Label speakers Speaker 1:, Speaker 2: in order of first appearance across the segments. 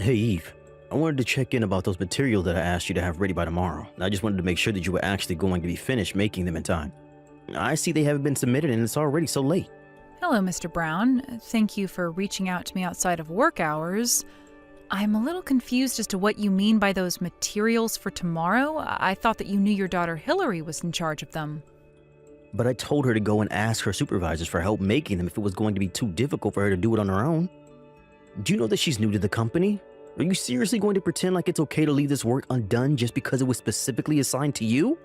Speaker 1: Hey Eve, I wanted to check in about those materials that I asked you to have ready by tomorrow. I just wanted to make sure that you were actually going to be finished making them in time. I see they haven't been submitted and it's already so late.
Speaker 2: Hello, Mr. Brown. Thank you for reaching out to me outside of work hours. I'm a little confused as to what you mean by those materials for tomorrow. I thought that you knew your daughter Hillary was in charge of them.
Speaker 1: But I told her to go and ask her supervisors for help making them if it was going to be too difficult for her to do it on her own. Do you know that she's new to the company? Are you seriously going to pretend like it's okay to leave this work undone just because it was specifically assigned to you?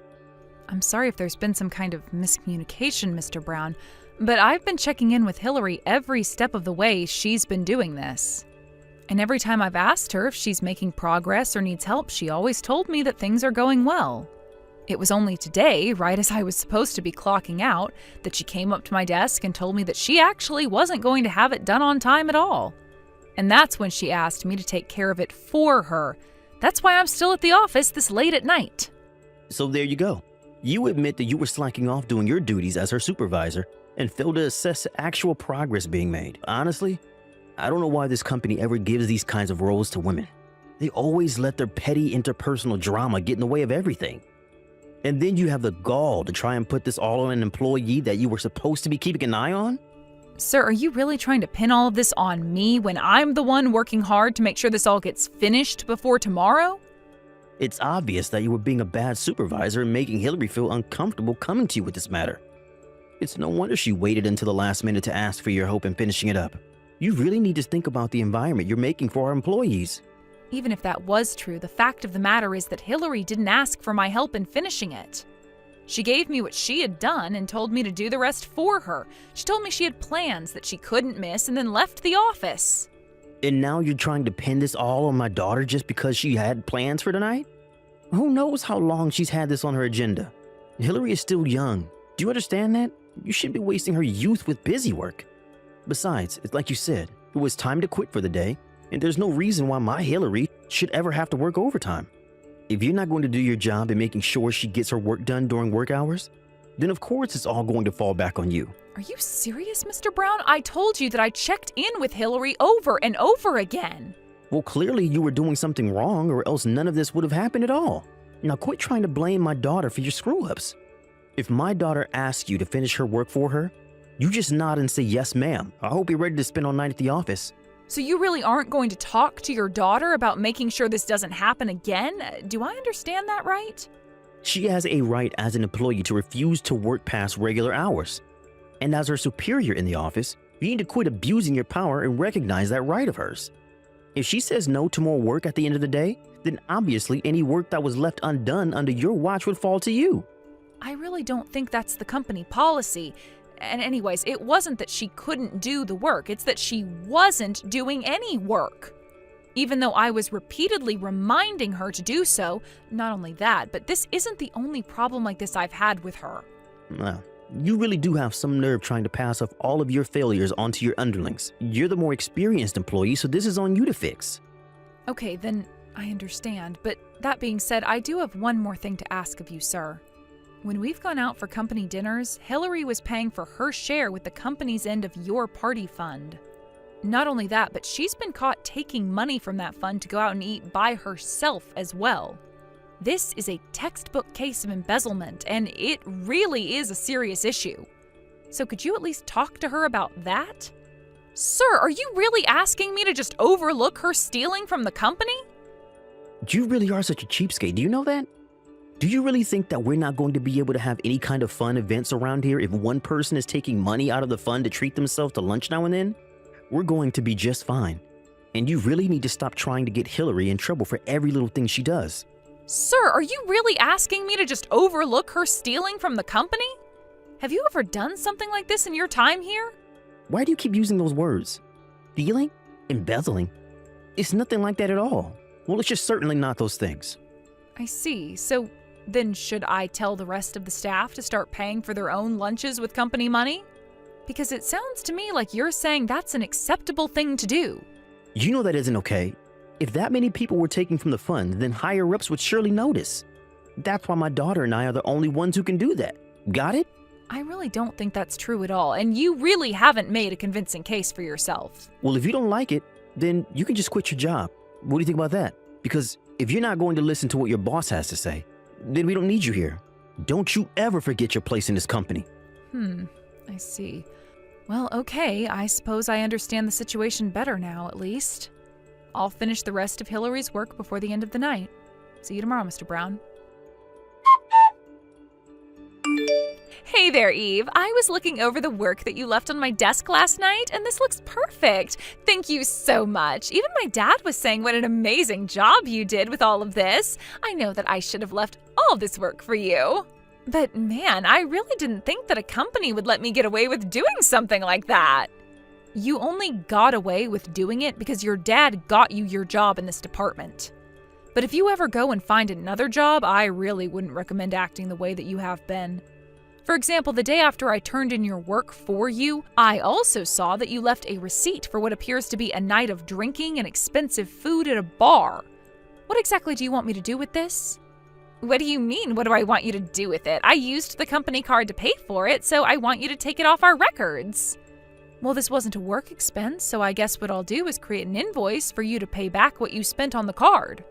Speaker 2: I'm sorry if there's been some kind of miscommunication, Mr. Brown, but I've been checking in with Hillary every step of the way she's been doing this. And every time I've asked her if she's making progress or needs help, she always told me that things are going well. It was only today, right as I was supposed to be clocking out, that she came up to my desk and told me that she actually wasn't going to have it done on time at all. And that's when she asked me to take care of it for her. That's why I'm still at the office this late at night.
Speaker 1: So there you go. You admit that you were slacking off doing your duties as her supervisor and failed to assess actual progress being made. Honestly, I don't know why this company ever gives these kinds of roles to women. They always let their petty interpersonal drama get in the way of everything. And then you have the gall to try and put this all on an employee that you were supposed to be keeping an eye on?
Speaker 2: Sir, are you really trying to pin all of this on me when I'm the one working hard to make sure this all gets finished before tomorrow?
Speaker 1: It's obvious that you were being a bad supervisor and making Hillary feel uncomfortable coming to you with this matter. It's no wonder she waited until the last minute to ask for your help in finishing it up. You really need to think about the environment you're making for our employees.
Speaker 2: Even if that was true, the fact of the matter is that Hillary didn't ask for my help in finishing it. She gave me what she had done and told me to do the rest for her. She told me she had plans that she couldn't miss and then left the office.
Speaker 1: And now you're trying to pin this all on my daughter just because she had plans for tonight? Who knows how long she's had this on her agenda? Hillary is still young. Do you understand that? You shouldn't be wasting her youth with busy work. Besides, it's like you said, it was time to quit for the day, and there's no reason why my Hillary should ever have to work overtime. If you're not going to do your job in making sure she gets her work done during work hours, then of course it's all going to fall back on you.
Speaker 2: Are you serious, Mr. Brown? I told you that I checked in with Hillary over and over again.
Speaker 1: Well, clearly you were doing something wrong or else none of this would have happened at all. Now quit trying to blame my daughter for your screw-ups. If my daughter asks you to finish her work for her, you just nod and say, "Yes, ma'am. I hope you're ready to spend all night at the office."
Speaker 2: So you really aren't going to talk to your daughter about making sure this doesn't happen again? Do I understand that right?
Speaker 1: She has a right as an employee to refuse to work past regular hours. And as her superior in the office, you need to quit abusing your power and recognize that right of hers. If she says no to more work at the end of the day, then obviously any work that was left undone under your watch would fall to you.
Speaker 2: I really don't think that's the company policy. And anyways, it wasn't that she couldn't do the work, it's that she wasn't doing any work. Even though I was repeatedly reminding her to do so, not only that, but this isn't the only problem like this I've had with her.
Speaker 1: Well, you really do have some nerve trying to pass off all of your failures onto your underlings. You're the more experienced employee, so this is on you to fix.
Speaker 2: Okay, then I understand, but that being said, I do have one more thing to ask of you, sir. When we've gone out for company dinners, Hillary was paying for her share with the company's end of your party fund. Not only that, but she's been caught taking money from that fund to go out and eat by herself as well. This is a textbook case of embezzlement, and it really is a serious issue. So could you at least talk to her about that? Sir, are you really asking me to just overlook her stealing from the company?
Speaker 1: You really are such a cheapskate, do you know that? Do you really think that we're not going to be able to have any kind of fun events around here if one person is taking money out of the fund to treat themselves to lunch now and then? We're going to be just fine. And you really need to stop trying to get Hillary in trouble for every little thing she does.
Speaker 2: Sir, are you really asking me to just overlook her stealing from the company? Have you ever done something like this in your time here?
Speaker 1: Why do you keep using those words? Stealing? Embezzling? It's nothing like that at all. Well, it's just certainly not those things.
Speaker 2: I see. So then should I tell the rest of the staff to start paying for their own lunches with company money? Because it sounds to me like you're saying that's an acceptable thing to do.
Speaker 1: You know that isn't okay. If that many people were taking from the fund, then higher-ups would surely notice. That's why my daughter and I are the only ones who can do that. Got it?
Speaker 2: I really don't think that's true at all, and you really haven't made a convincing case for yourself.
Speaker 1: Well, if you don't like it, then you can just quit your job. What do you think about that? Because if you're not going to listen to what your boss has to say, then we don't need you here. Don't you ever forget your place in this company.
Speaker 2: I see. Well, okay, I suppose I understand the situation better now, at least. I'll finish the rest of Hillary's work before the end of the night. See you tomorrow, Mr. Brown. Hey there, Eve. I was looking over the work that you left on my desk last night, and this looks perfect. Thank you so much. Even my dad was saying what an amazing job you did with all of this. I know that I should have left all this work for you. But man, I really didn't think that a company would let me get away with doing something like that. You only got away with doing it because your dad got you your job in this department. But if you ever go and find another job, I really wouldn't recommend acting the way that you have been. For example, the day after I turned in your work for you, I also saw that you left a receipt for what appears to be a night of drinking and expensive food at a bar. What exactly do you want me to do with this? What do you mean, what do I want you to do with it? I used the company card to pay for it, so I want you to take it off our records. Well, this wasn't a work expense, so I guess what I'll do is create an invoice for you to pay back what you spent on the card.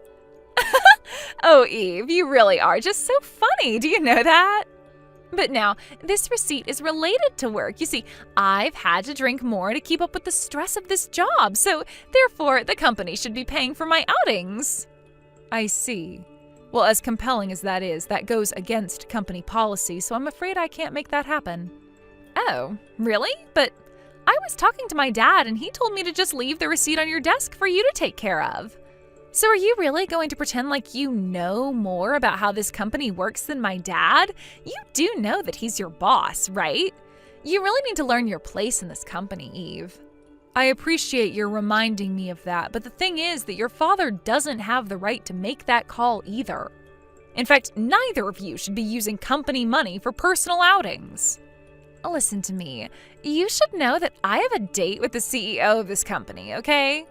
Speaker 2: Oh, Eve, you really are just so funny. Do you know that? But now, this receipt is related to work. You see, I've had to drink more to keep up with the stress of this job, so therefore the company should be paying for my outings. I see. Well, as compelling as that is, that goes against company policy, so I'm afraid I can't make that happen. Oh, really? But I was talking to my dad, and he told me to just leave the receipt on your desk for you to take care of. So are you really going to pretend like you know more about how this company works than my dad? You do know that he's your boss, right? You really need to learn your place in this company, Eve. I appreciate your reminding me of that, but the thing is that your father doesn't have the right to make that call either. In fact, neither of you should be using company money for personal outings. Listen to me. You should know that I have a date with the CEO of this company, okay?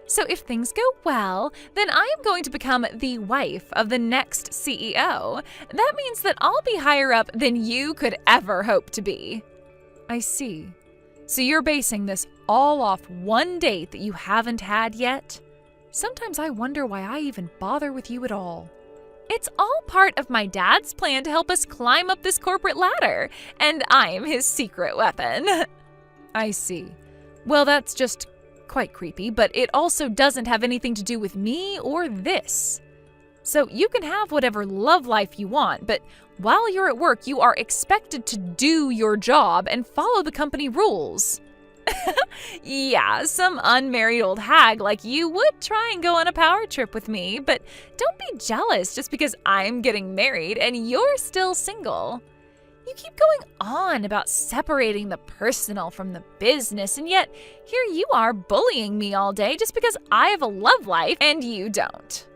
Speaker 2: So if things go well, then I am going to become the wife of the next CEO. That means that I'll be higher up than you could ever hope to be. I see. So you're basing this all off one date that you haven't had yet? Sometimes I wonder why I even bother with you at all. It's all part of my dad's plan to help us climb up this corporate ladder, and I'm his secret weapon. I see. Well, that's just quite creepy, but it also doesn't have anything to do with me or this. So you can have whatever love life you want, but while you're at work, you are expected to do your job and follow the company rules. Yeah, some unmarried old hag like you would try and go on a power trip with me, but don't be jealous just because I'm getting married and you're still single. You keep going on about separating the personal from the business, and yet here you are bullying me all day just because I have a love life and you don't.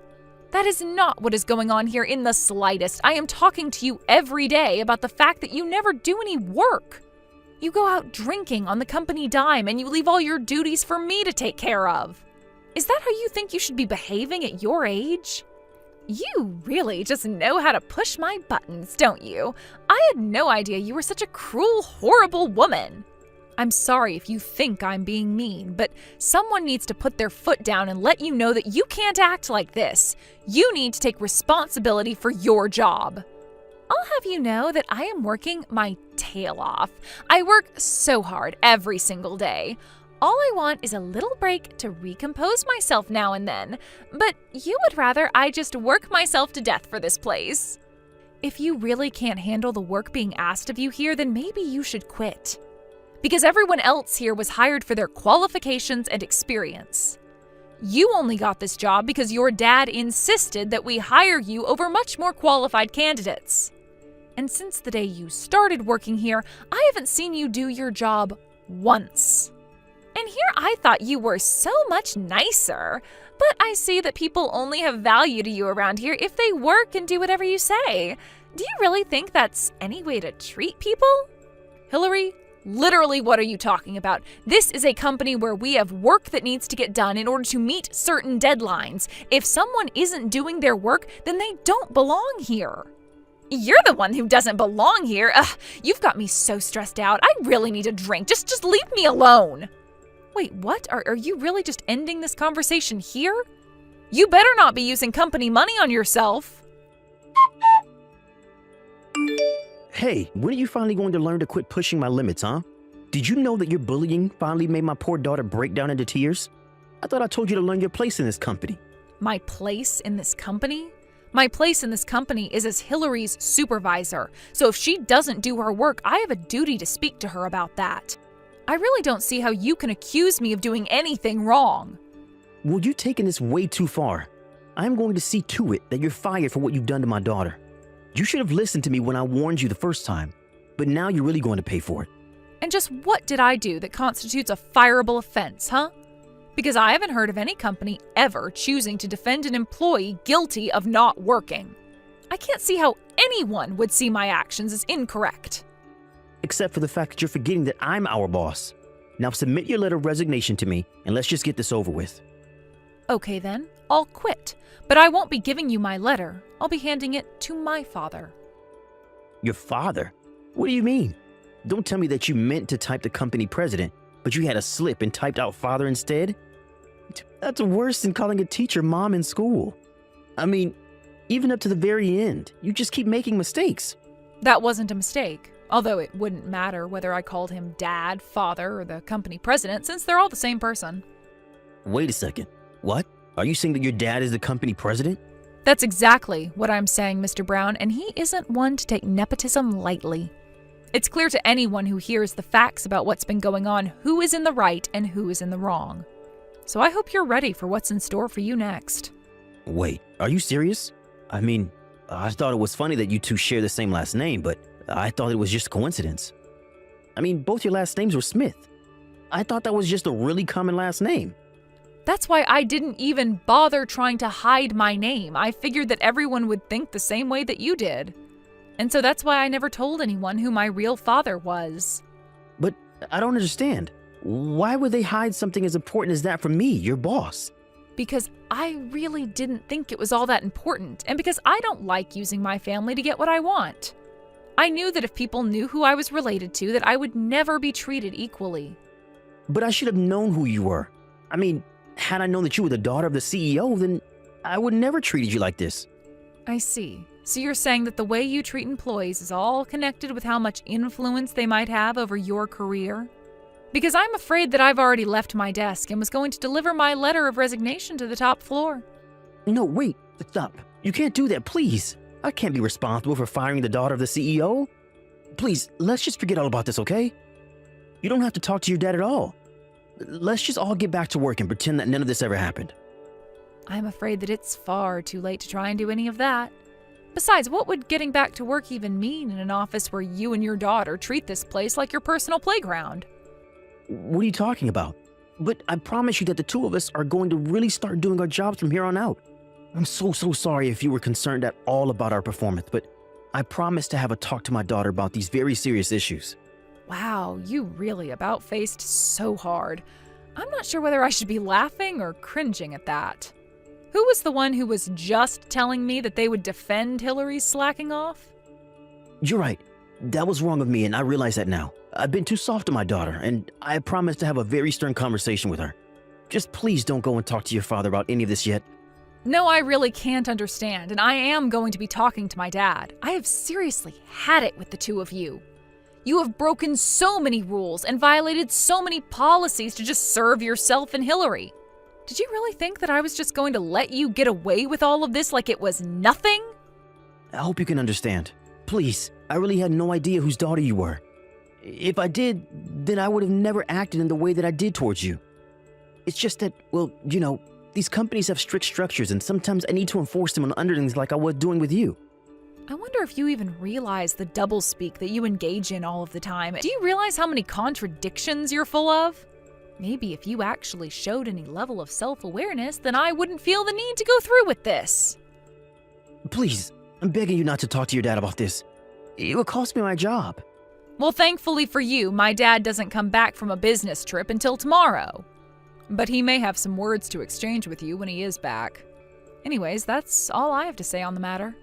Speaker 2: That is not what is going on here in the slightest. I am talking to you every day about the fact that you never do any work. You go out drinking on the company dime and you leave all your duties for me to take care of. Is that how you think you should be behaving at your age? You really just know how to push my buttons, don't you? I had no idea you were such a cruel, horrible woman. I'm sorry if you think I'm being mean, but someone needs to put their foot down and let you know that you can't act like this. You need to take responsibility for your job. I'll have you know that I am working my tail off. I work so hard every single day. All I want is a little break to recompose myself now and then, but you would rather I just work myself to death for this place. If you really can't handle the work being asked of you here, then maybe you should quit. Because everyone else here was hired for their qualifications and experience. You only got this job because your dad insisted that we hire you over much more qualified candidates. And since the day you started working here, I haven't seen you do your job once. And here I thought you were so much nicer, but I see that people only have value to you around here if they work and do whatever you say. Do you really think that's any way to treat people? Hillary, literally what are you talking about? This is a company where we have work that needs to get done in order to meet certain deadlines. If someone isn't doing their work, then they don't belong here. You're the one who doesn't belong here. Ugh, you've got me so stressed out. I really need a drink. Just leave me alone. Wait, what? Are you really just ending this conversation here? You better not be using company money on yourself.
Speaker 1: Hey, when are you finally going to learn to quit pushing my limits, huh? Did you know that your bullying finally made my poor daughter break down into tears? I thought I told you to learn your place in this company.
Speaker 2: My place in this company? My place in this company is as Hillary's supervisor, so if she doesn't do her work, I have a duty to speak to her about that. I really don't see how you can accuse me of doing anything wrong.
Speaker 1: Well, you're taking this way too far. I'm going to see to it that you're fired for what you've done to my daughter. You should have listened to me when I warned you the first time, but now you're really going to pay for it.
Speaker 2: And just what did I do that constitutes a fireable offense, huh? Because I haven't heard of any company ever choosing to defend an employee guilty of not working. I can't see how anyone would see my actions as incorrect.
Speaker 1: Except for the fact that you're forgetting that I'm our boss. Now submit your letter of resignation to me, and let's just get this over with.
Speaker 2: Okay then, I'll quit. But I won't be giving you my letter. I'll be handing it to my father.
Speaker 1: Your father? What do you mean? Don't tell me that you meant to type the company president, but you had a slip and typed out father instead? That's worse than calling a teacher mom in school. I mean, even up to the very end, you just keep making mistakes.
Speaker 2: That wasn't a mistake, although it wouldn't matter whether I called him dad, father, or the company president, since they're all the same person.
Speaker 1: Wait a second. What? Are you saying that your dad is the company president?
Speaker 2: That's exactly what I'm saying, Mr. Brown, and he isn't one to take nepotism lightly. It's clear to anyone who hears the facts about what's been going on who is in the right and who is in the wrong. So I hope you're ready for what's in store for you next.
Speaker 1: Wait, are you serious? I mean, I thought it was funny that you two share the same last name, but I thought it was just a coincidence. I mean, both your last names were Smith. I thought that was just a really common last name.
Speaker 2: That's why I didn't even bother trying to hide my name. I figured that everyone would think the same way that you did. And so that's why I never told anyone who my real father was.
Speaker 1: But I don't understand. Why would they hide something as important as that from me, your boss?
Speaker 2: Because I really didn't think it was all that important, and because I don't like using my family to get what I want. I knew that if people knew who I was related to, that I would never be treated equally.
Speaker 1: But I should have known who you were. I mean, had I known that you were the daughter of the CEO, then I would never treated you like this.
Speaker 2: I see. So you're saying that the way you treat employees is all connected with how much influence they might have over your career? Because I'm afraid that I've already left my desk and was going to deliver my letter of resignation to the top floor.
Speaker 1: No, wait, stop. You can't do that, please. I can't be responsible for firing the daughter of the CEO. Please, let's just forget all about this, okay? You don't have to talk to your dad at all. Let's just all get back to work and pretend that none of this ever happened.
Speaker 2: I'm afraid that it's far too late to try and do any of that. Besides, what would getting back to work even mean in an office where you and your daughter treat this place like your personal playground?
Speaker 1: What are you talking about? But I promise you that the two of us are going to really start doing our jobs from here on out. I'm so sorry if you were concerned at all about our performance, but I promise to have a talk to my daughter about these very serious issues.
Speaker 2: Wow, you really about-faced so hard. I'm not sure whether I should be laughing or cringing at that. Who was the one who was just telling me that they would defend Hillary's slacking off?
Speaker 1: You're right. That was wrong of me, and I realize that now. I've been too soft on my daughter, and I promise to have a very stern conversation with her. Just please don't go and talk to your father about any of this yet.
Speaker 2: No, I really can't understand, and I am going to be talking to my dad. I have seriously had it with the two of you. You have broken so many rules and violated so many policies to just serve yourself and Hillary. Did you really think that I was just going to let you get away with all of this like it was nothing?
Speaker 1: I hope you can understand. Please, I really had no idea whose daughter you were. If I did, then I would have never acted in the way that I did towards you. It's just that, well, you know, these companies have strict structures, and sometimes I need to enforce them on underlings like I was doing with you.
Speaker 2: I wonder if you even realize the doublespeak that you engage in all of the time. Do you realize how many contradictions you're full of? Maybe if you actually showed any level of self-awareness, then I wouldn't feel the need to go through with this.
Speaker 1: Please, I'm begging you not to talk to your dad about this. It would cost me my job.
Speaker 2: Well, thankfully for you, my dad doesn't come back from a business trip until tomorrow. But he may have some words to exchange with you when he is back. Anyways, that's all I have to say on the matter.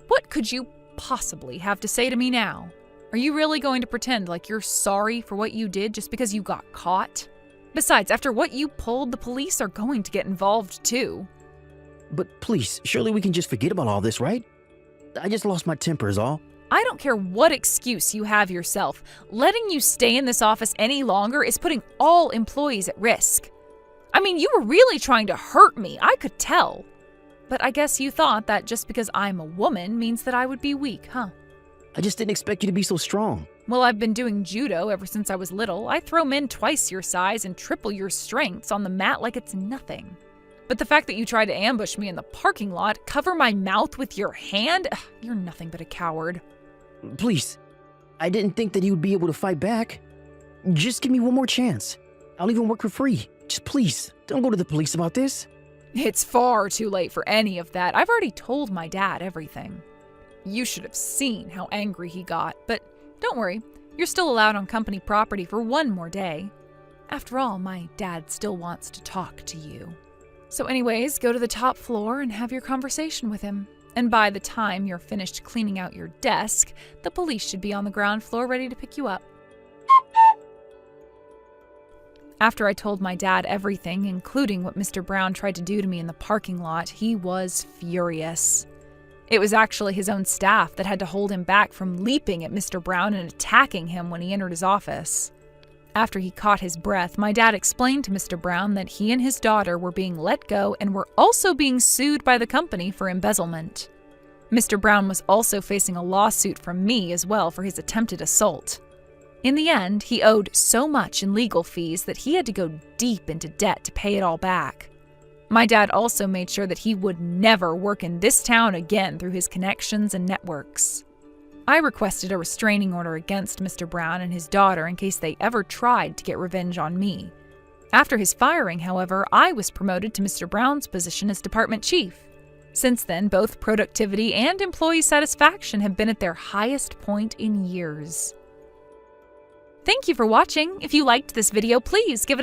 Speaker 2: What could you possibly have to say to me now? Are you really going to pretend like you're sorry for what you did just because you got caught? Besides, after what you pulled, the police are going to get involved too.
Speaker 1: But please, surely we can just forget about all this, right? I just lost my temper is all.
Speaker 2: I don't care what excuse you have yourself. Letting you stay in this office any longer is putting all employees at risk. I mean, you were really trying to hurt me, I could tell. But I guess you thought that just because I'm a woman means that I would be weak, huh?
Speaker 1: I just didn't expect you to be so strong.
Speaker 2: Well, I've been doing judo ever since I was little. I throw men twice your size and triple your strengths on the mat like it's nothing. But the fact that you tried to ambush me in the parking lot, cover my mouth with your hand, you're nothing but a coward.
Speaker 1: Please, I didn't think that you would be able to fight back. Just give me one more chance. I'll even work for free. Just please, don't go to the police about this.
Speaker 2: It's far too late for any of that. I've already told my dad everything. You should have seen how angry he got, but don't worry, you're still allowed on company property for one more day. After all, my dad still wants to talk to you. So anyways, go to the top floor and have your conversation with him. And by the time you're finished cleaning out your desk, the police should be on the ground floor ready to pick you up. After I told my dad everything, including what Mr. Brown tried to do to me in the parking lot, he was furious. It was actually his own staff that had to hold him back from leaping at Mr. Brown and attacking him when he entered his office. After he caught his breath, my dad explained to Mr. Brown that he and his daughter were being let go and were also being sued by the company for embezzlement. Mr. Brown was also facing a lawsuit from me as well for his attempted assault. In the end, he owed so much in legal fees that he had to go deep into debt to pay it all back. My dad also made sure that he would never work in this town again through his connections and networks. I requested a restraining order against Mr. Brown and his daughter in case they ever tried to get revenge on me. After his firing, however, I was promoted to Mr. Brown's position as department chief. Since then, both productivity and employee satisfaction have been at their highest point in years. Thank you for watching. If you liked this video, please give it a